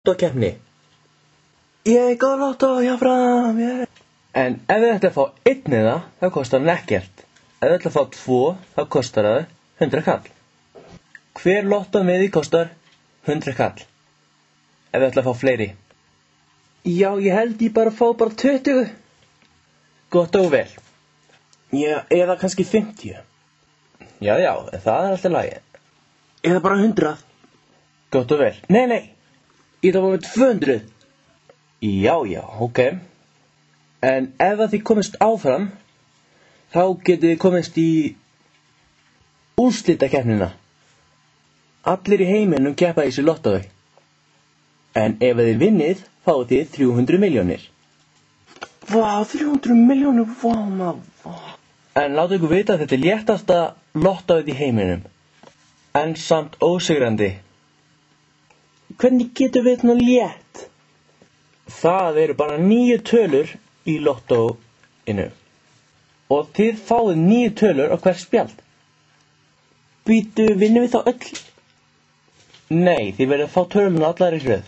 Lottókeppni. Ég góð lottó, já fram, ég. En ef þið ætla að fá einn miða, þá kostar hann ekkert. Ef þið ætla að fá 2, þá kostar það 100 kall. Hver lottómiði kostar 100 kall. Ef þið ætla að fá fleiri. Já, ég held ég bara að fá bara 20. Gott og vel. Já, eða kannski 50. Já, en það er alltaf lagi. Eða bara 100. Gott og vel. Nei. Ég ætla að fá með 200. Já, ok. En ef þið komist áfram, þá getið þið komist í úrslitakeppnina. Allir í heiminum keppa í þessu lottói. En ef þið vinnið, fáið þið 300 milljónir. Vá, 300 milljónir, vá. En láta ykkur vita að þetta er léttasta lottóið í heiminum. En samt ósigrandi. Hvernig getur við þetta létt? Það eru bara 9 tölur í lottóinu. Og þið fáið 9 tölur á hvert spjald. Býtu, vinnum við þá öll? Nei, þið verðið að fá töluna allar í röð.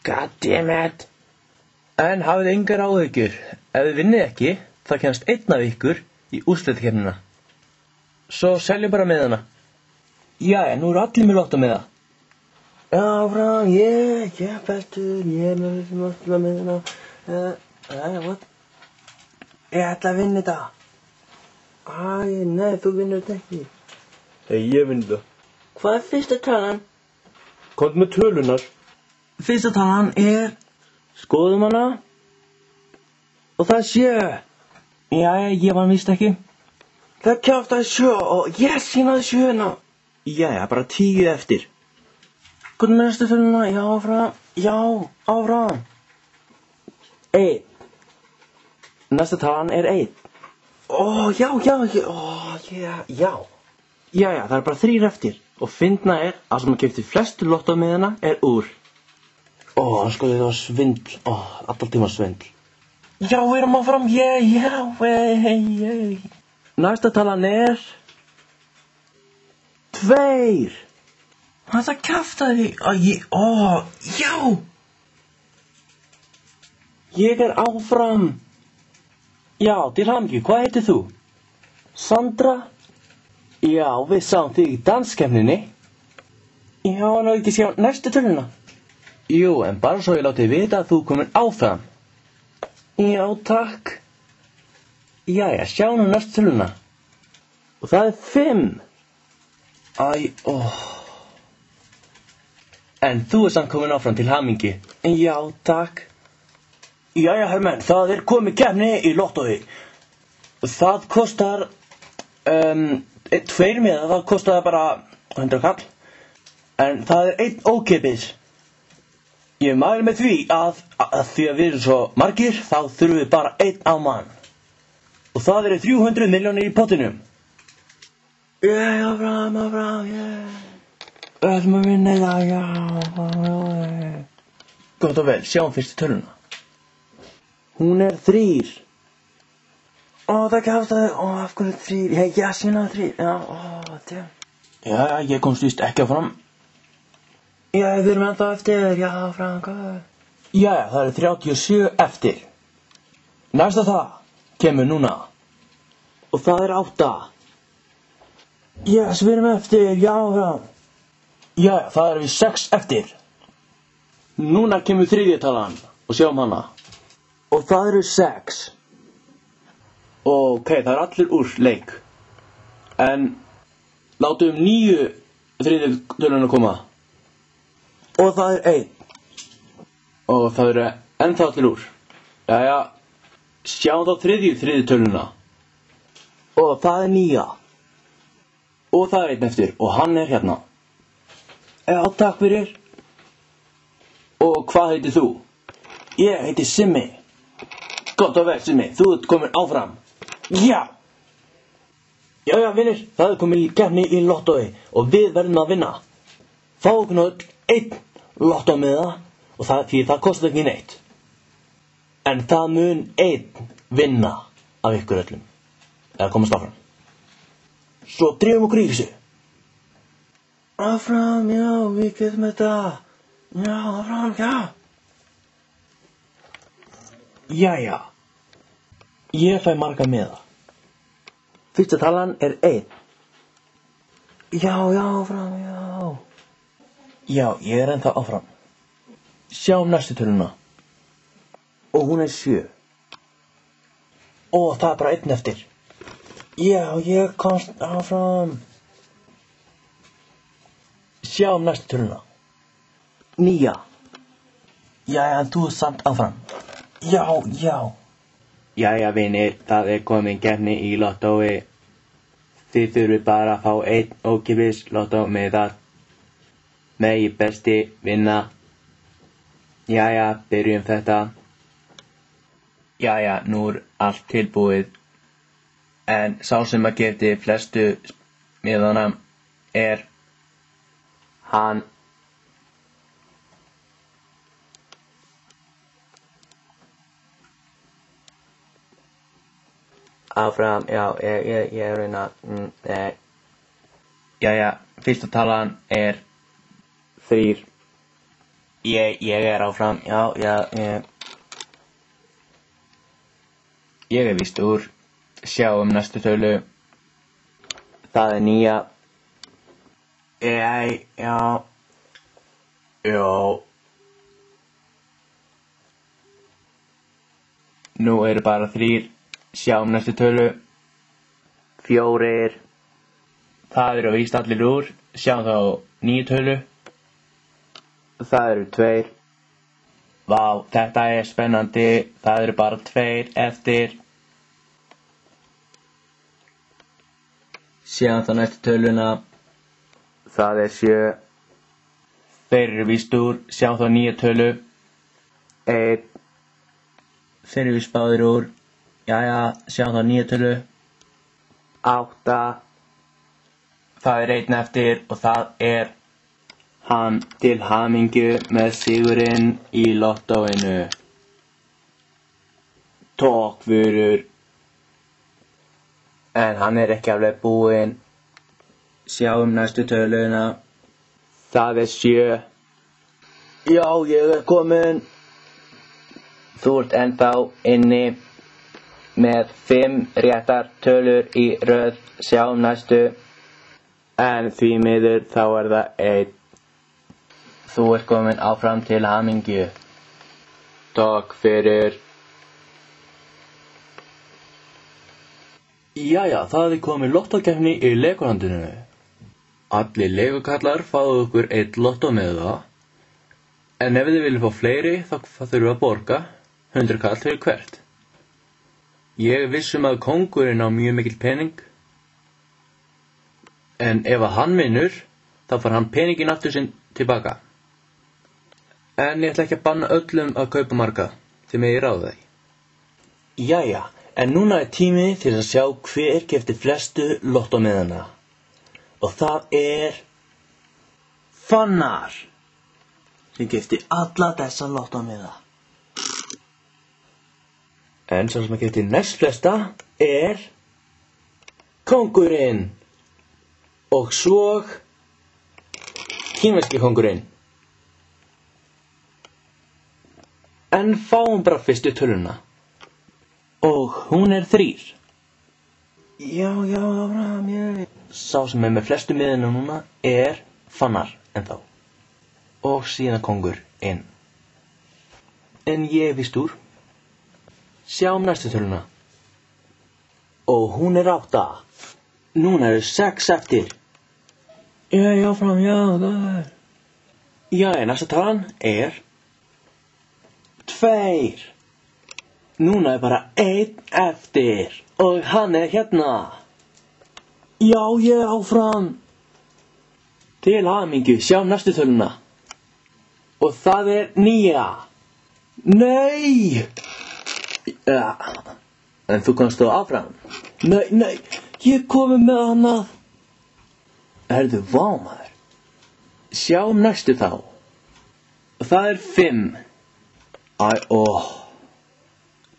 Goddammit. En hafið engar áhyggjur. Ef þið vinnið ekki, þá kemst einn af ykkur í úrslitakeppnina. Svo seljum bara miðana. Jæja, nú eru allir með lottómiða. Já, frá, ég bestur, ég með þessum lottómiðana. What? Ég ætla að vinna þetta. Nei, þú vinnur þetta ekki. Nei, ég vinn þetta. Hvað er fyrsta talan? Komdu með tölunar. Fyrsta talan er... Skoðum hana. Og það er 7. Jæja, ég var víst ekki. Það kjáftaði 7 og yes, ég náði 7. Jæja, bara 10 eftir. Komdu með næstu töluna. Já, áfram. 1. Næsta talan er 1. Já. Jæja, það er bara 3 eftir. Og fyndna er að sem að keypti flestu lottómiðana er úr. Sko þetta var svindl. Alltaf tíma svindl. Já, við erum áfram. Næsta talan er 2. Það kjaftaði. Já. Ég er áfram. Já, til hamingju, hvað heitir þú? Sandra? Já, við sáum þig í danskeppninni. Já, en ekki sjá næstu töluna. Jú, en bara svo ég láti vita að þú komin áfram. Já, takk. Jæja, sjá nú næstu töluna. Og það er 5. En þú er samt komin áfram til hamingju. Já, takk. Jæja, hermenn, það er komið keppni í lottói. Það kostar 2 miða, það kostar bara 100 kall. En það er 1 ókeypis. Ég mæli með því að því að við erum svo margir, þá þurfum við bara 1 á mann. Og það eru 300 milljónir í pottinum. Áfram, Við ætlum að vinna það, já. Gott og vel, sjáum fyrstu töluna. Hún er 3. Það kjáftaði. Af hverju 3? Ég sínaði 3. Já, ég komst víst ekki áfram. Já, við erum ennþá eftir. Já, Frank. Já, það eru 37 eftir. Næsta það kemur núna. Og það er 8. Yes, við erum eftir. Já, Frank. Já, það eru 6 eftir. Núna kemur 3. talan. Og sjáum hana. Og það eru 6. Ok, það er allir úr leik. En látum 9 þriðju töluna koma. Og það er 1. Og það eru ennþá allir úr. Jæja, sjáum þá þriðju töluna. Og það er 9. Og það er 1 eftir. Og hann er hérna. Já, takk fyrir. Og hvað heitir þú? Ég heiti Simmi. Gott og vel, Simmi, þú ert komin áfram. Já, vinir, það er komið í keppni í lottói og við verðum að vinna. Fá okkur öll 1 lottómiða og því það kostar ekki neitt. En það mun 1 vinna af ykkur öllum. Eða komast áfram. Svo drifum okkur í þessu. Áfram, já, við getum þetta. Já, áfram, já. Jæja. Ég fæ marga miða. Fyrsta talan er 1. Já, áfram, já. Já, ég er ennþá áfram. Sjáum næstu töluna. Og hún er 7. Og það er bara 1 eftir. Já, ég komst áfram. Sjáum næstu töluna. 9. Jæja, en þú er samt áfram. Já. Jæja, vinir, það er komin keppni í lottói. Þið þurfið bara að fá 1 ókeypis lottómiða. Megi besti vinna. Jæja, byrjum þetta. Jæja, nú er allt tilbúið. En sá sem að geti flestu miðana er hann. Áfram, já, ég er reyna. Jæja, fyrsta talan er 3. Ég er áfram, já, ég er víst úr. Sjáum næstu tölu. Það er 9. Já. Nú eru bara 3. Sjáum næstu tölu. 4. Það eru víst allir úr. Sjáum þá 9 tölu. Það eru 2. Vá, þetta er spennandi. Það eru bara 2 eftir. Sjáum þá næstu töluna. Það er 7. Þeir eru víst úr. Sjáum þá 9 tölu. 1. Þeir eru víst báðir úr. Jæja, sjáum þá 9 tölu. 8. Það er 1 eftir og það er hann. Til hamingju með sigurinn í lottóinu. Takk fyrir. En hann er ekki alveg búinn. Sjáum næstu töluna. Það er 7. Já, ég er kominn. Þú ert ennþá inni með 5 réttar tölur í röð. Sjáum næstu. En því miður þá er það 1. Þú ert kominn áfram til hamingju. Takk fyrir. Jæja, það er komið lottókeppni í Legolandinu. Allir legokallar fáðu okkur 1 lottómiða. En ef þið viljið fá fleiri þá þurfum að borga 100 kall fyrir hvert. Ég vissum að kóngurinn á mjög mikil pening. En ef að hann vinnur, þá fær hann peningin aftur sinn tilbaka. En ég ætla ekki að banna öllum að kaupa marga, þið megið ráða því. Jæja, en núna er tími til að sjá hver keypti flestu lottómiðana. Og það er Fannar sem keypti alla þessa lottómiða. En sá sem keypti næst flesta er kóngurinn. Og svo kínverski kóngurinn. En fáum bara fyrstu töluna. Og hún er 3. Já, áfram, ég. Sá sem er með flestu miðana núna er Fannar ennþá. Og síðan kóngur inn. En ég er víst úr. Sjáum næstu töluna. Og hún er 8. Núna eru 6 eftir. Já, áfram, já, það er. Já, næsta talan er 2. Núna er bara 1 eftir. Og hann er hérna. Já, ég er áfram. Til hamingju, sjá næstu töluna. Og það er 9. Nei! Ja. En þú kannst þó áfram. Nei, ég komi með annað. Herðu, vá maður. Sjáum næstu þá. Og það er 5.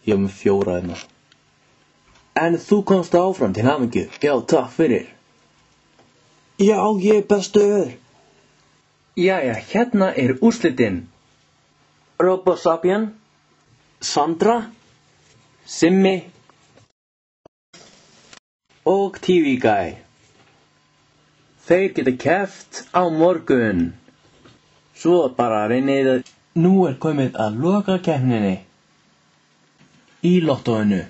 Ég hef með 4 hérna. En þú komst áfram til hamingju. Já, takk fyrir. Já, ég er bestur. Jæja, hérna úrslitin. RoboSapien, Sandra, Simmi og TV Guy. Þeir geta keppt á morgun. Svo bara reynið að... Nú komið að loka keppninni. Í lottóinu.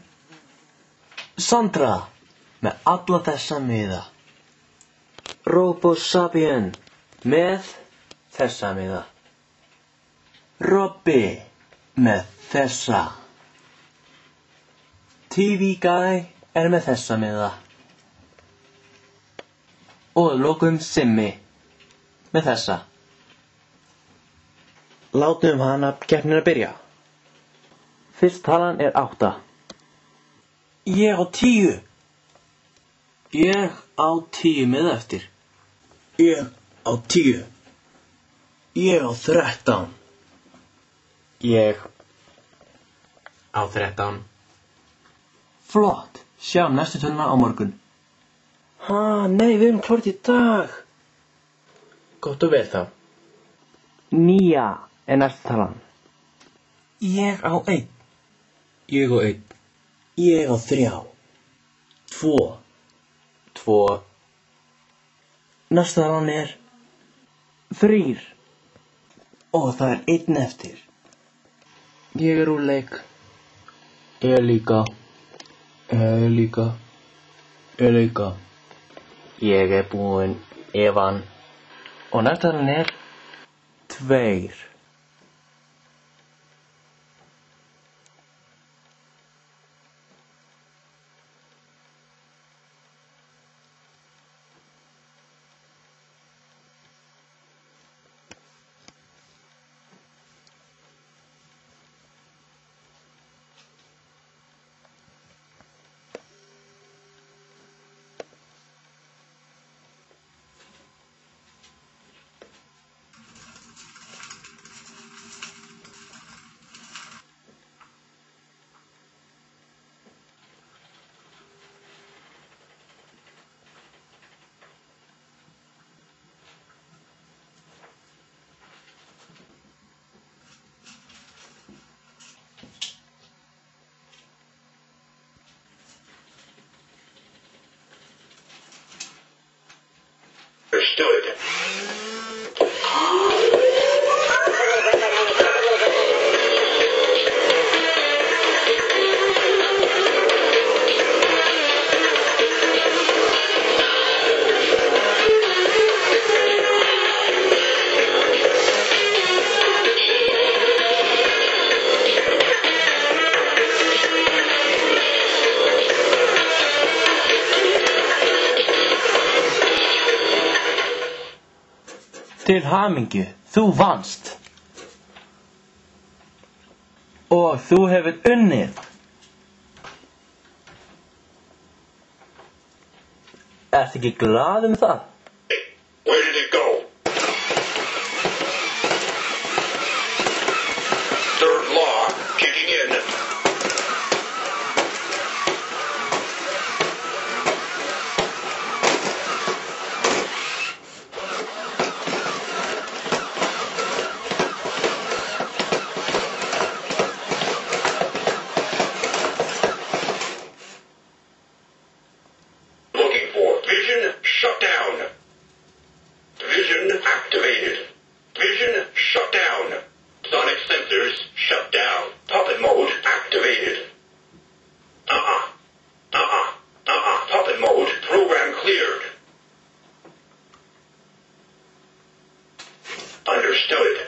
Sandra með alla þessa miða. RoboSapien með þessa miða. Robby með þessa. TV Guy með þessa miða. Og að lokum Simmi með þessa. Látum hana keppnina byrja. Fyrst talan 8. Ég á 10. Ég á 10 með eftir. Ég á 10. Ég á 13. Ég á 13. Flott, sjáum næstu töluna á morgun. Nei, við erum klárt í dag. Gott og vel þá. 9 næstu talan. Ég á 1. Ég á 1. Ég á 3. 2. 2. Næstu talan 3. Og það 1 eftir. Ég úr leik. Ég líka. Ég líka. Ég líka. Ég búinn, Evan. Og næsta talan 2. Understood. Til hamingju, þú vannst. Og þú hefur unnið. Ertu ekki glaður með það? Where did it go? Third law kicking in. Looking for vision shut down. Vision activated. Vision shut down. Sonic sensors shut down. Puppet mode activated. Puppet mode program cleared. Understood.